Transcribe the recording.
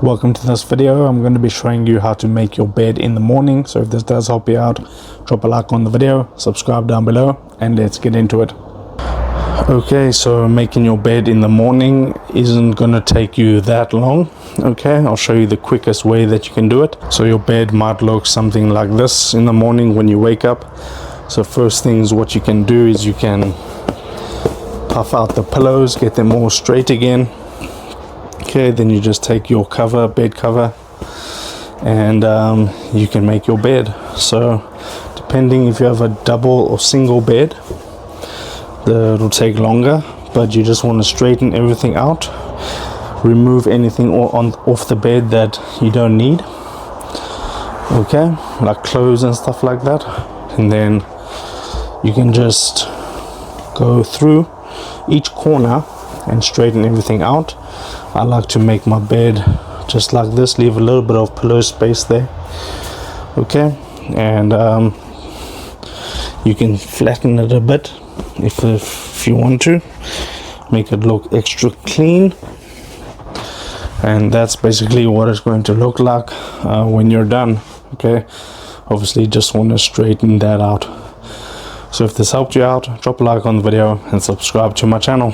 Welcome to this video. I'm going to be showing you how to make your bed in the morning. So if this does help you out, drop a like on the video, subscribe down below, and let's get into it. Okay, so making your bed in the morning isn't going to take you that long. Okay, I'll show you the quickest way that you can do it. So your bed might look something like this in the morning when you wake up. So first things what you can do is you can puff out the pillows, get them all straight again. Okay, then you just take your cover, bed cover, and you can make your bed. So depending if you have a double or single bed, it'll take longer, but you just want to straighten everything out, remove anything off the bed that you don't need, okay, like clothes and stuff like that. And then you can just go through each corner and straighten everything out. I like to make my bed just like this, leave a little bit of pillow space there, okay, and you can flatten it a bit if you want to make it look extra clean. And that's basically what it's going to look like when you're done. Okay, obviously just want to straighten that out. So if this helped you out, drop a like on the video and subscribe to my channel.